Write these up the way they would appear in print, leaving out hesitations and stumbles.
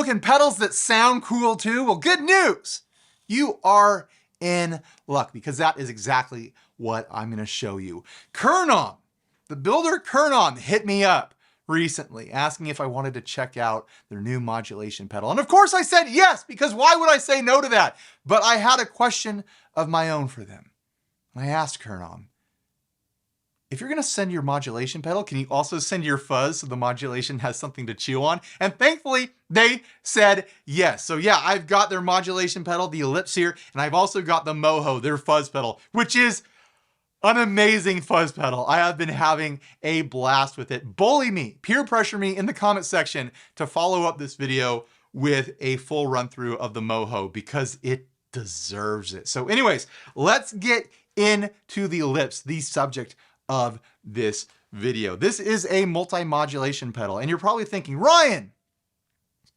looking pedals that sound cool too? Well, good news. You are in luck because that is exactly what I'm going to show you. KERNOM, the builder KERNOM, hit me up recently asking if I wanted to check out their new modulation pedal. And of course I said yes, because why would I say no to that? But I had a question of my own for them. And I asked KERNOM, if you're going to send your modulation pedal, can you also send your fuzz so the modulation has something to chew on? And thankfully, they said yes. So yeah, I've got their modulation pedal, the Ellipse here, and I've also got the Mojo, their fuzz pedal, which is an amazing fuzz pedal. I have been having a blast with it. Bully me, peer pressure me in the comment section to follow up this video with a full run through of the Mojo because it deserves it. So anyways, let's get into the Ellipse, the subject of this video. This is a multi-modulation pedal, and you're probably thinking, Ryan,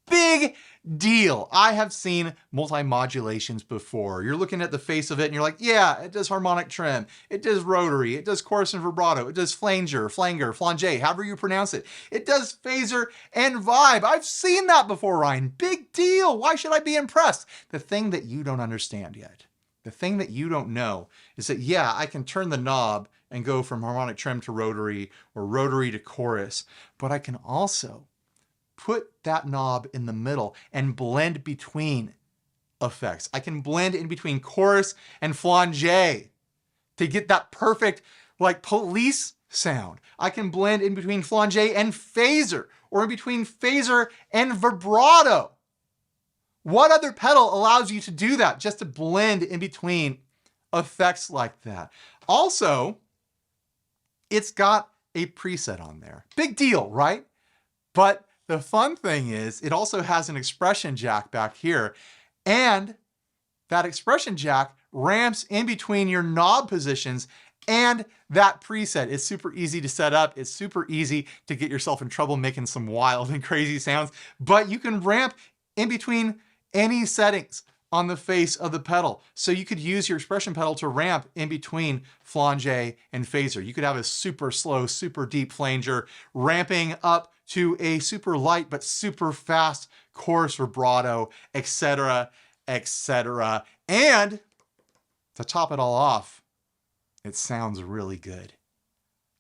big deal. I have seen multi-modulations before. You're looking at the face of it and you're like, yeah, it does harmonic trim, it does rotary, it does chorus and vibrato, it does flanger, however you pronounce it. It does phaser and vibe. I've seen that before, Ryan. Big deal. Why should I be impressed? The thing that you don't understand yet, the thing that you don't know is that, yeah, I can turn the knob and go from harmonic trim to rotary or rotary to chorus, but I can also put that knob in the middle and blend between effects. I can blend in between chorus and flanger to get that perfect like police sound. I can blend in between flanger and phaser, or in between phaser and vibrato. What other pedal allows you to do that, just to blend in between effects like that? Also, it's got a preset on there. Big deal, right? But the fun thing is it also has an expression jack back here, and that expression jack ramps in between your knob positions and that preset. It's super easy to set up. It's super easy to get yourself in trouble making some wild and crazy sounds, but you can ramp in between any settings on the face of the pedal. So you could use your expression pedal to ramp in between flanger and phaser. You could have a super slow, super deep flanger ramping up to a super light but super fast chorus vibrato, etc., etc. And to top it all off, it sounds really good.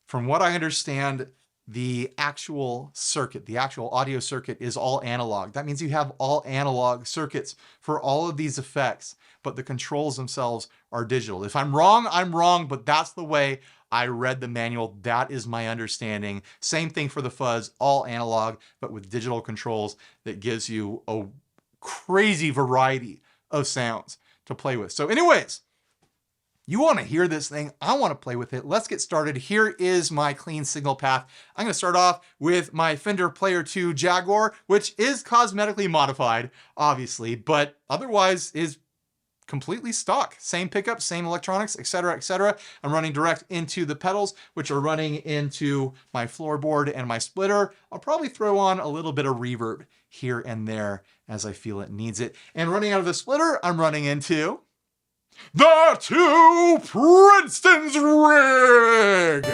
From what I understand, the actual circuit, the actual audio circuit is all analog. That means you have all analog circuits for all of these effects, but the controls themselves are digital. If I'm wrong, but that's the way I read the manual. That is my understanding. Same thing for the fuzz, all analog, but with digital controls that gives you a crazy variety of sounds to play with. So anyways, you want to hear this thing, I want to play with it. Let's get started. Here is my clean signal path. I'm going to start off with my Fender Player 2 Jaguar, which is cosmetically modified, obviously, but otherwise is completely stock. Same pickup, same electronics, etc., etc. I'm running direct into the pedals, which are running into my floorboard and my splitter. I'll probably throw on a little bit of reverb here and there as I feel it needs it. And running out of the splitter, I'm running into the two Princeton's rig.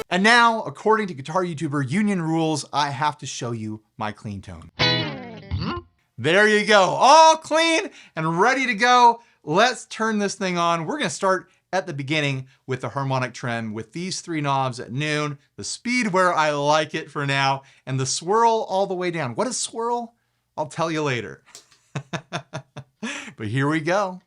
And now, according to guitar YouTuber Union Rules, I have to show you my clean tone. There you go, all clean and ready to go. Let's turn this thing on. We're gonna start at the beginning with the harmonic trim with these three knobs at noon, the speed where I like it for now, and the swirl all the way down. What is swirl? I'll tell you later. But here we go.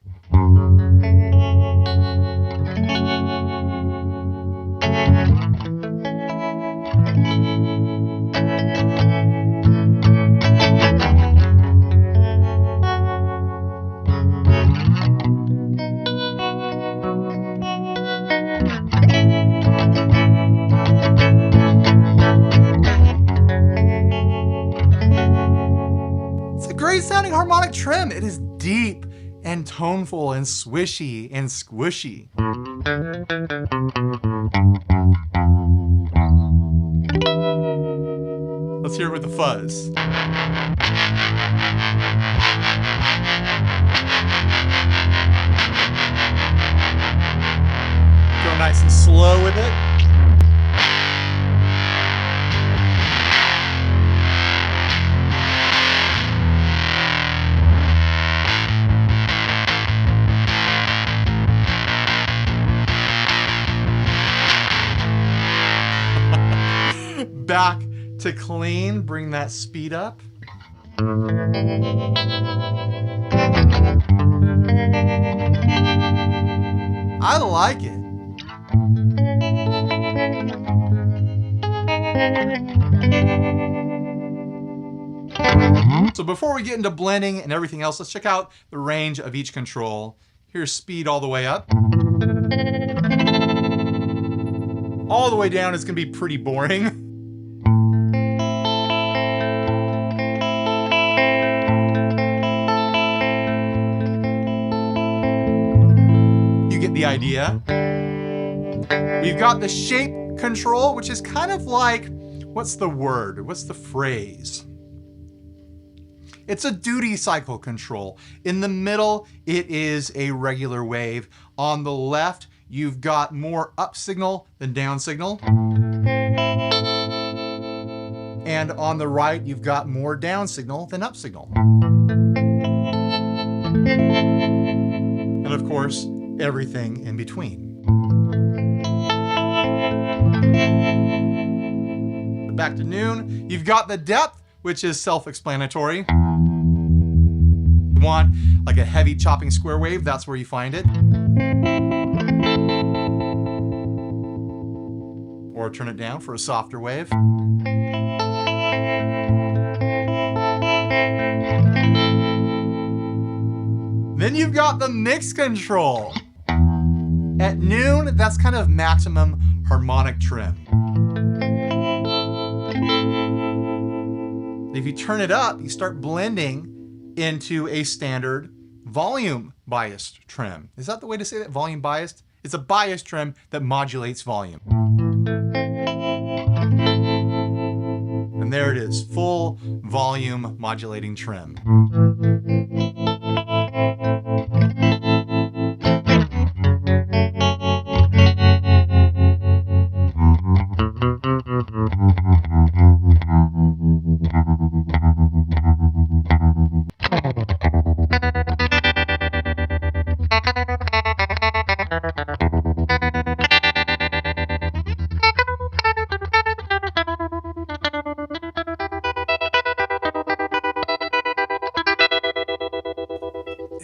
Great sounding harmonic trim. It is deep and toneful and swishy and squishy. Let's hear it with the fuzz. slow with it. Back to clean, bring that speed up. I like it. So before we get into blending and everything else, let's check out the range of each control. Here's speed all the way up. All the way down, it's gonna be pretty boring. The idea. We've got the shape control, which is kind of like, what's the word? What's the phrase? It's a duty cycle control. In the middle, it is a regular wave. On the left, you've got more up signal than down signal. And on the right, you've got more down signal than up signal. And of course, everything in between. Back to noon, you've got the depth, which is self-explanatory. You want like a heavy chopping square wave, that's where you find it. Or turn it down for a softer wave. Then you've got the mix control. At noon, that's kind of maximum harmonic trim. If you turn it up, you start blending into a standard volume biased trim. Is that the way to say that? Volume biased? It's a biased trim that modulates volume. And there it is, full volume modulating trim.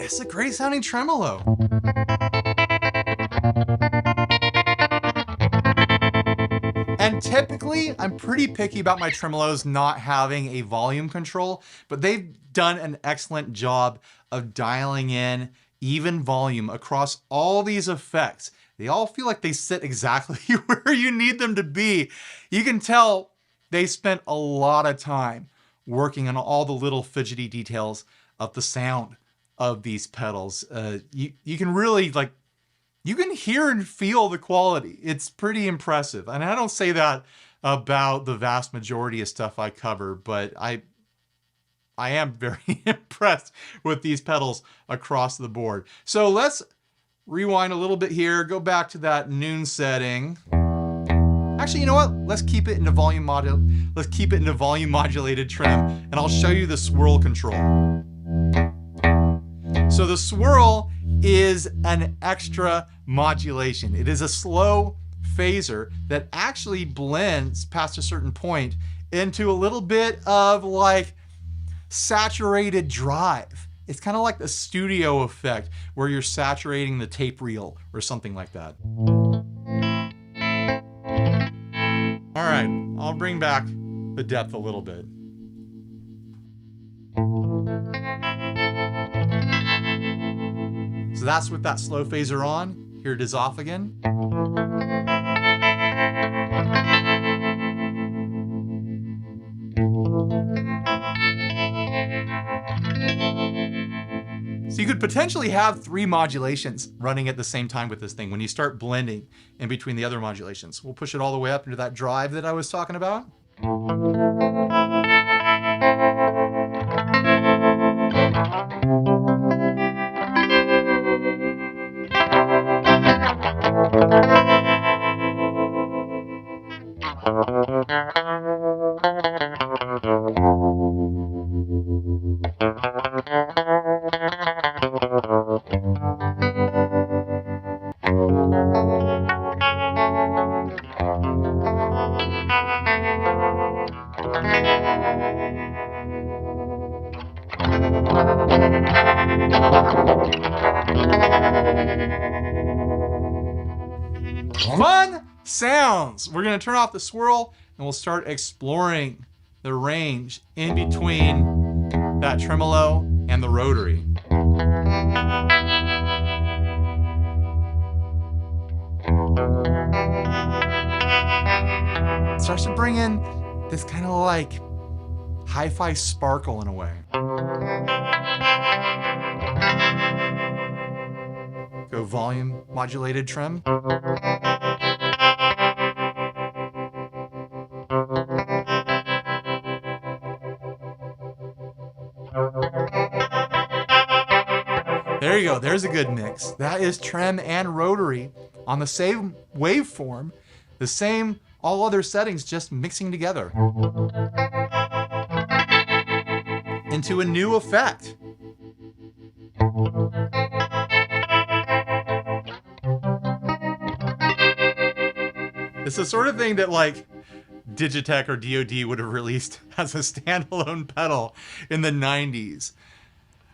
It's a great sounding tremolo. And typically, I'm pretty picky about my tremolos not having a volume control, but they've done an excellent job of dialing in even volume across all these effects. They all feel like they sit exactly where you need them to be. You can tell they spent a lot of time working on all the little fidgety details of the sound of these pedals. You can really you can hear and feel the quality. It's pretty impressive. And I don't say that about the vast majority of stuff I cover, but I am very impressed with these pedals across the board. So let's rewind a little bit here, go back to that noon setting. Actually, you know what? Let's keep it into volume modulated trim, and I'll show you the swirl control. So the swirl is an extra modulation. It is a slow phaser that actually blends past a certain point into a little bit of like saturated drive. It's kind of like the studio effect where you're saturating the tape reel or something like that. All right, I'll bring back the depth a little bit. So that's with that slow phaser on. Here it is off again. So you could potentially have 3 modulations running at the same time with this thing when you start blending in between the other modulations. We'll push it all the way up into that drive that I was talking about. Fun sounds. We're going to turn off the swirl and we'll start exploring the range in between that tremolo and the rotary. It starts to bring in this kind of like hi-fi sparkle in a way. Go volume modulated trem. There you go, there's a good mix. That is trem and rotary on the same waveform, the same all other settings just mixing together into a new effect. It's the sort of thing that like Digitech or DoD would have released as a standalone pedal in the 90s.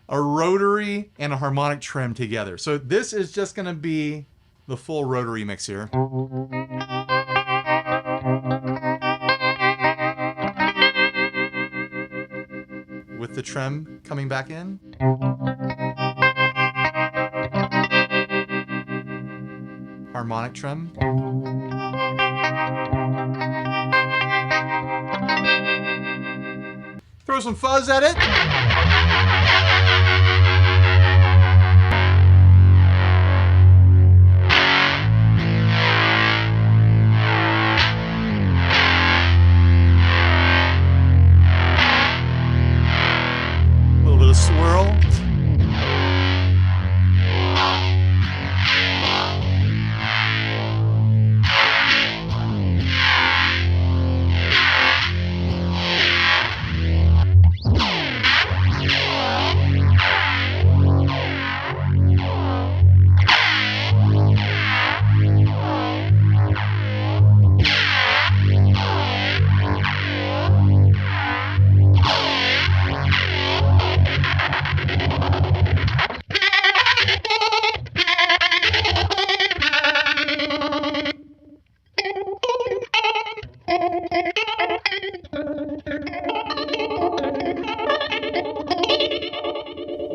A rotary and a harmonic trem together. So this is just gonna be the full rotary mix here. With the trem coming back in. Harmonic trem. Throw some fuzz at it. A little bit of swirl.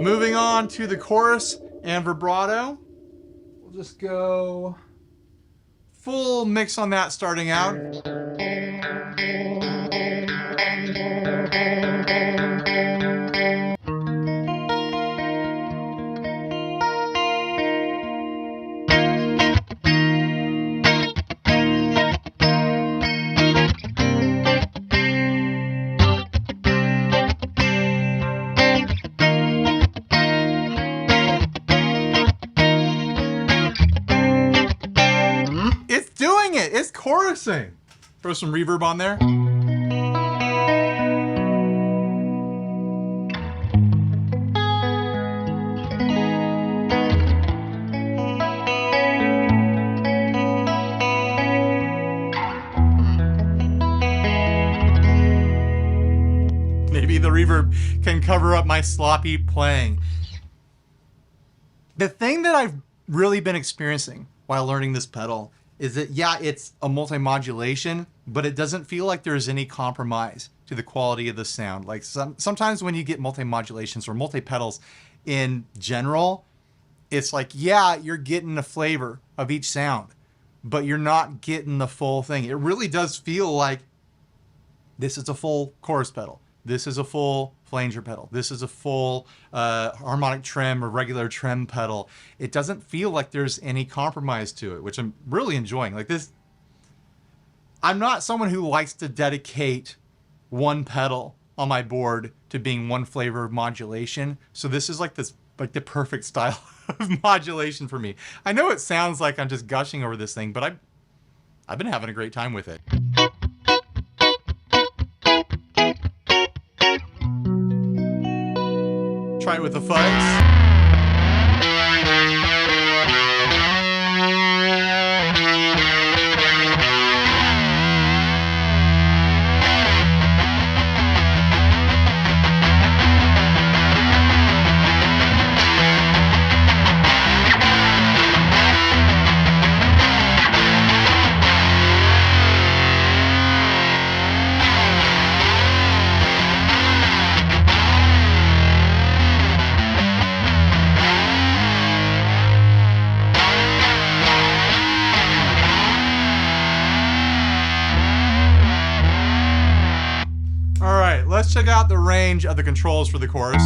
Moving on to the chorus and vibrato. We'll just go full mix on that starting out. It's chorusing. Throw some reverb on there. Maybe the reverb can cover up my sloppy playing. The thing that I've really been experiencing while learning this pedal is that, yeah, it's a multi-modulation, but it doesn't feel like there's any compromise to the quality of the sound. Like sometimes when you get multi-modulations or multi-pedals in general, it's like, yeah, you're getting a flavor of each sound, but you're not getting the full thing. It really does feel like this is a full chorus pedal. This is a full flanger pedal. This is a full harmonic trem or regular trem pedal. It doesn't feel like there's any compromise to it, which I'm really enjoying. Like this, I'm not someone who likes to dedicate one pedal on my board to being one flavor of modulation. So this is like this, like the perfect style of modulation for me. I know it sounds like I'm just gushing over this thing, but I've been having a great time with it. Try it with the fuzz. let's check out the range of the controls for the chorus.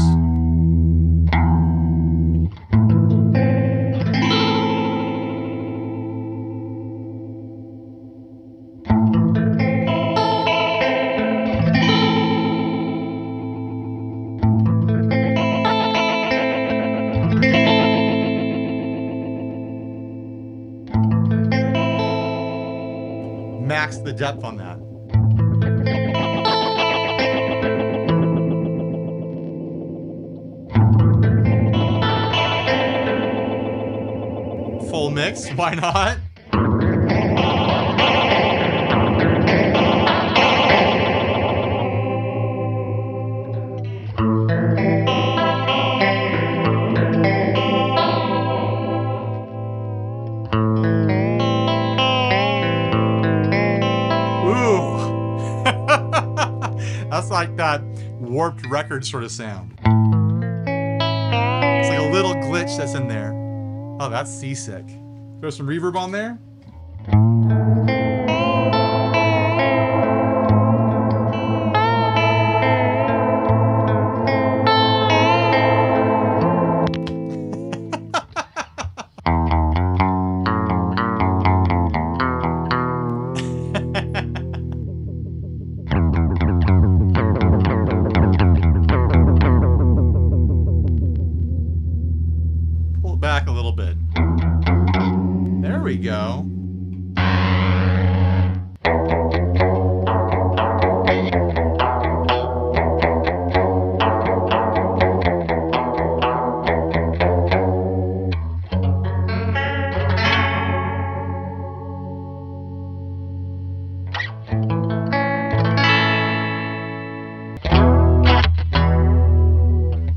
Max the depth on that. Full mix, why not? That's like that warped record sort of sound. It's like a little glitch that's in there. Oh, that's seasick. Throw some reverb on there. Back a little bit. There we go.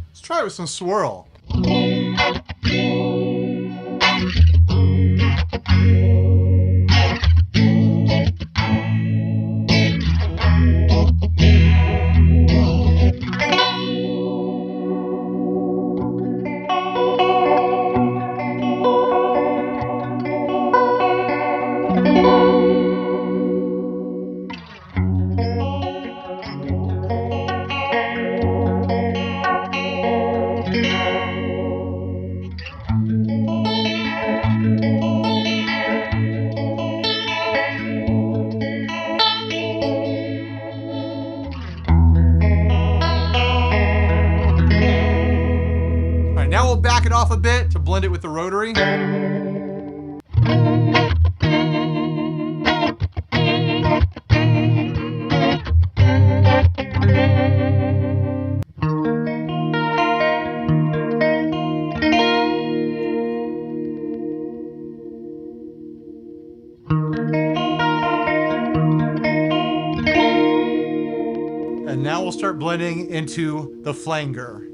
Let's try it with some swirl. Now we'll back it off a bit to blend it with the rotary. And now we'll start blending into the flanger.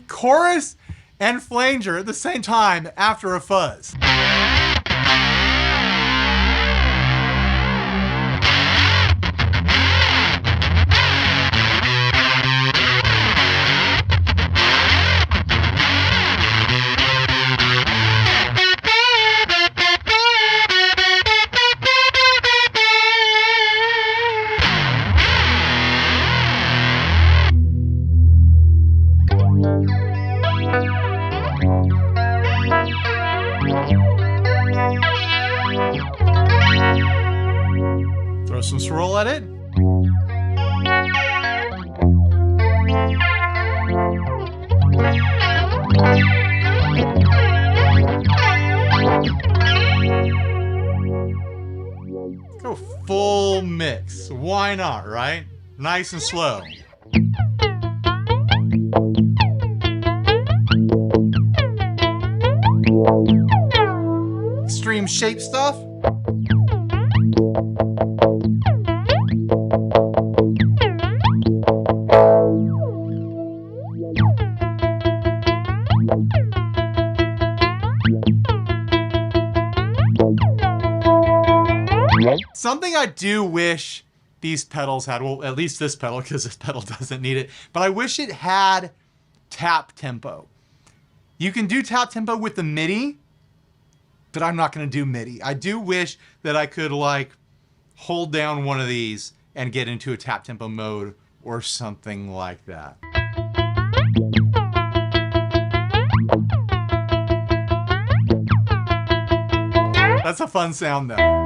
Chorus and flanger at the same time after a fuzz. Throw some swirl at it. Go full mix. Why not, right? Nice and slow. Extreme shape stuff. Something I do wish these pedals had, well, at least this pedal, because this pedal doesn't need it, but I wish it had tap tempo. You can do tap tempo with the MIDI, but I'm not gonna do MIDI. I do wish that I could like hold down one of these and get into a tap tempo mode or something like that. That's a fun sound though.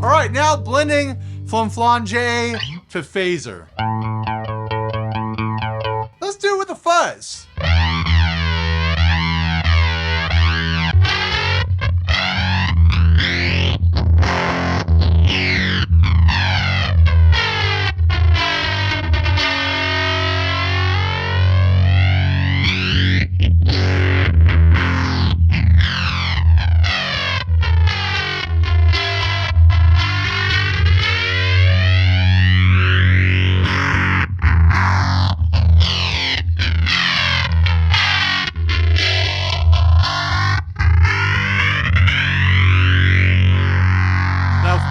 Alright, now blending from flange to phaser. Let's do it with a fuzz.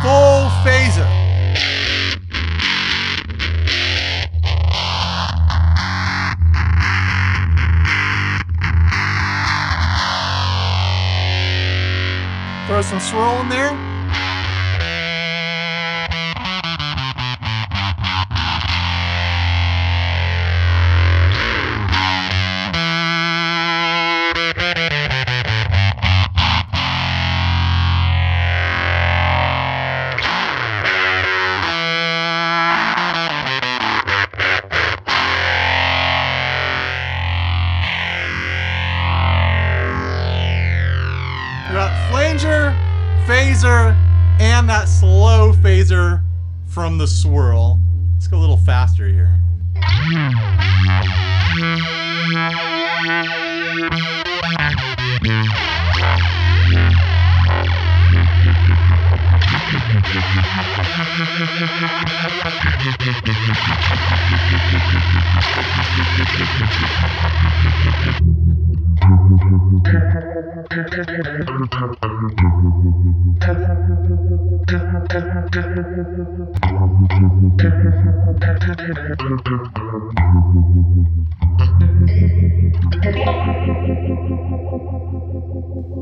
Full phaser. Throw some swirl in there. We got flanger, phaser, and that slow phaser from the swirl. Let's go a little faster here.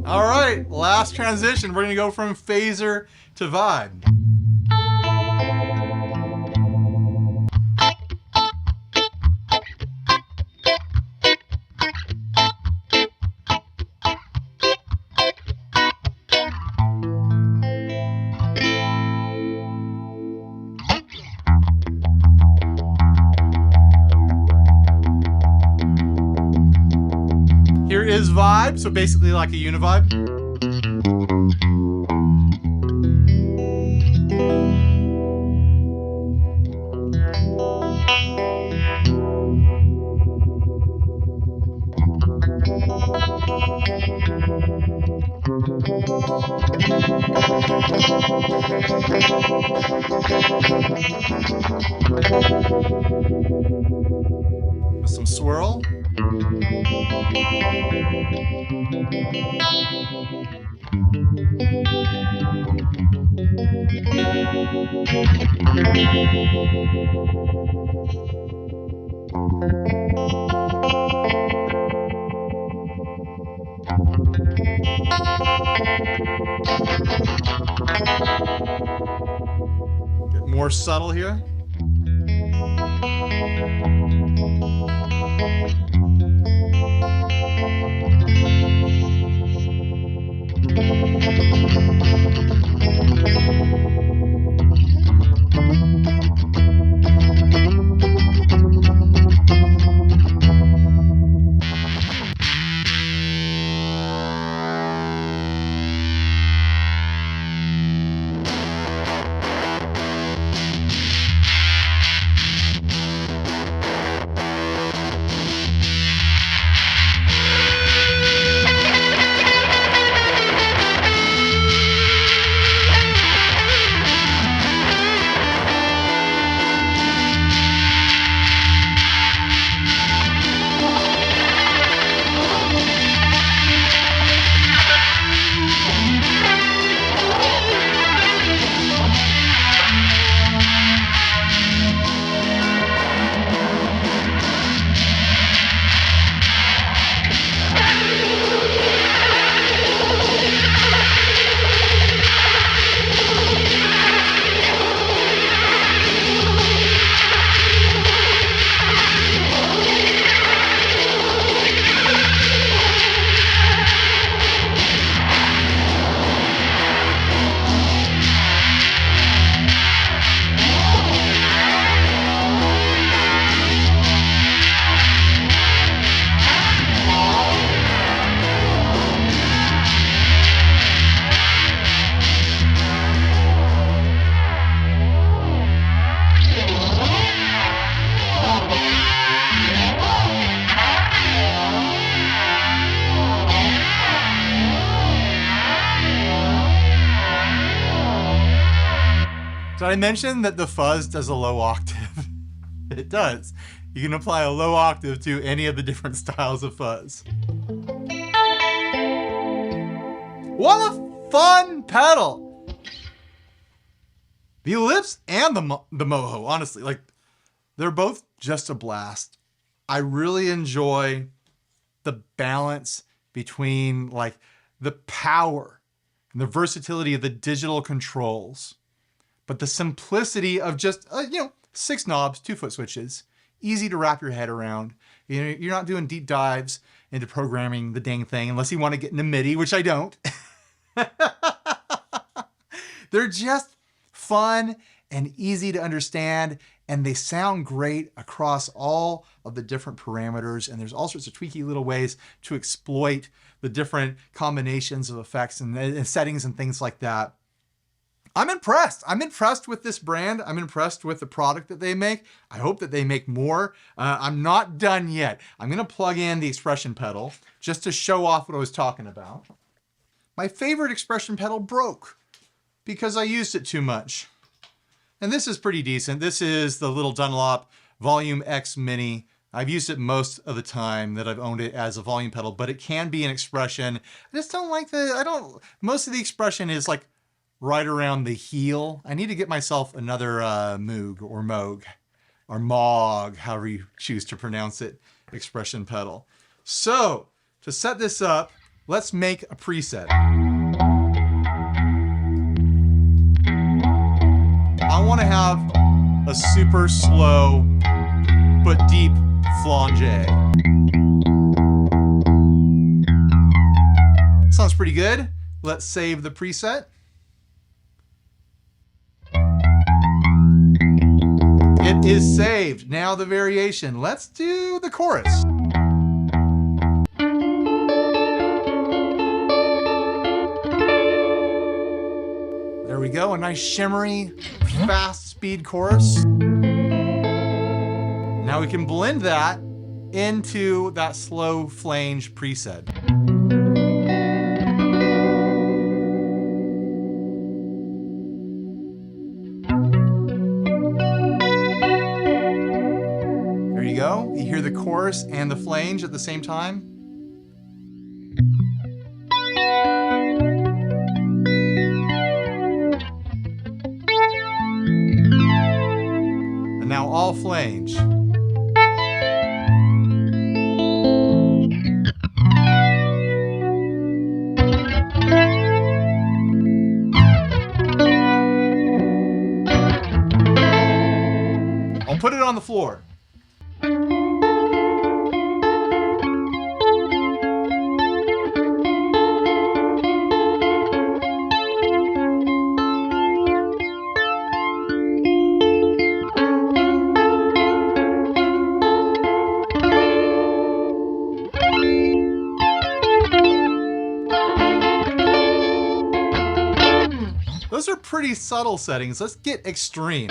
All right, last transition. We're gonna go from phaser to vibe. Here is vibe, so basically like a univibe. With some swirl. Get more subtle here. Did I mention that the fuzz does a low octave? It does. You can apply a low octave to any of the different styles of fuzz. What a fun pedal! The Ellipse and the Mojo, honestly, like, they're both just a blast. I really enjoy the balance between like the power and the versatility of the digital controls, but the simplicity of just, 6 knobs, 2-foot switches, easy to wrap your head around. You're not doing deep dives into programming the dang thing unless you want to get into MIDI, which I don't. They're just fun and easy to understand, and they sound great across all of the different parameters, and there's all sorts of tweaky little ways to exploit the different combinations of effects and settings and things like that. I'm impressed. I'm impressed with this brand. I'm impressed with the product that they make. I hope that they make more. I'm not done yet. I'm gonna plug in the expression pedal just to show off what I was talking about. My favorite expression pedal broke because I used it too much. And this is pretty decent. This is the little Dunlop Volume X Mini. I've used it most of the time that I've owned it as a volume pedal, but it can be an expression. I just don't like most of the expression is like right around the heel. I need to get myself another Moog or Moog or Moog, however you choose to pronounce it, expression pedal. So to set this up, let's make a preset. I want to have a super slow but deep flange. Sounds pretty good. Let's save the preset. It is saved. Now the variation. Let's do the chorus. There we go, a nice shimmery, fast speed chorus. Now we can blend that into that slow flange preset. There you go. You hear the chorus and the flange at the same time. And now all flange. I'll put it on the floor. Those are pretty subtle settings. Let's get extreme.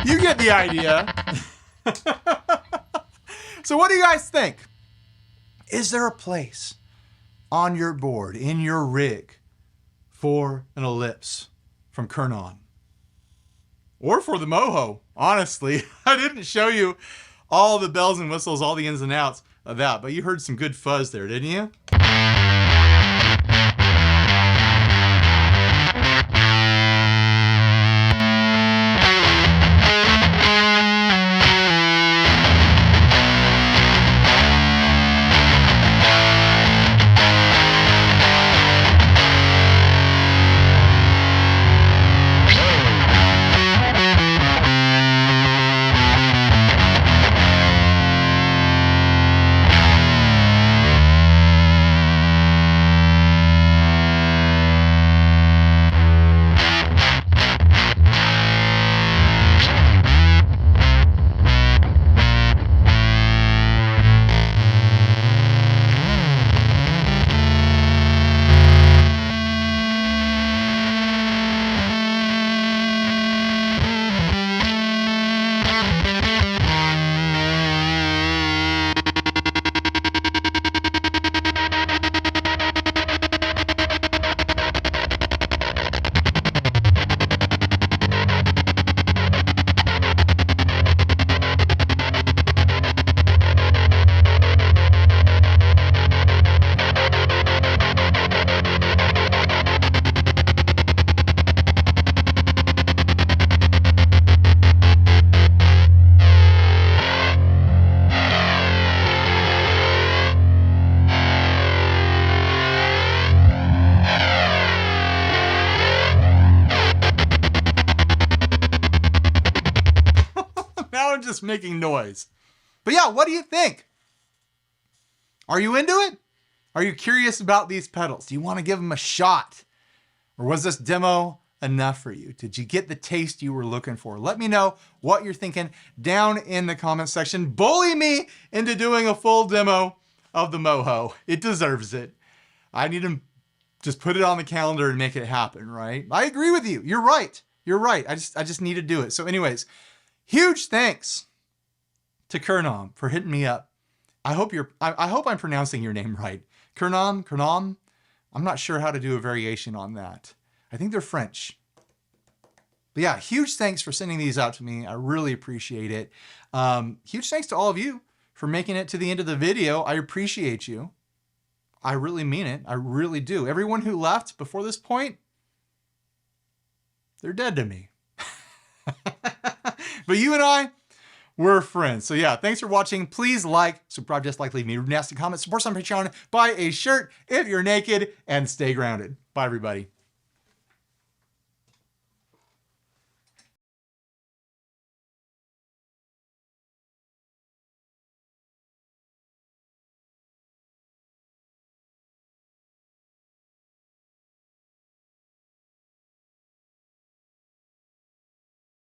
You get the idea. So what do you guys think? Is there a place on your board, in your rig, for an Ellipse from KERNOM? Or for the Mojo, honestly. I didn't show you all the bells and whistles, all the ins and outs of that, but you heard some good fuzz there, didn't you? guitars making noise. But yeah, what do you think? Are you into it? Are you curious about these pedals? Do you want to give them a shot? Or was this demo enough for you? Did you get the taste you were looking for? Let me know what you're thinking down in the comment section. Bully me into doing a full demo of the Mojo. It deserves it. I need to just put it on the calendar and make it happen, right? I agree with you. You're right. You're right. I just need to do it. So anyways, huge thanks to KERNOM for hitting me up. I hope I'm pronouncing your name right. KERNOM. I'm not sure how to do a variation on that. I think they're French. But yeah, huge thanks for sending these out to me. I really appreciate it. Huge thanks to all of you for making it to the end of the video. I appreciate you. I really mean it. I really do. Everyone who left before this point, they're dead to me. But you and I, we're friends. So yeah, thanks for watching. Please like, subscribe, dislike, leave me a nasty comment, support us on Patreon, buy a shirt if you're naked, and stay grounded. Bye, everybody.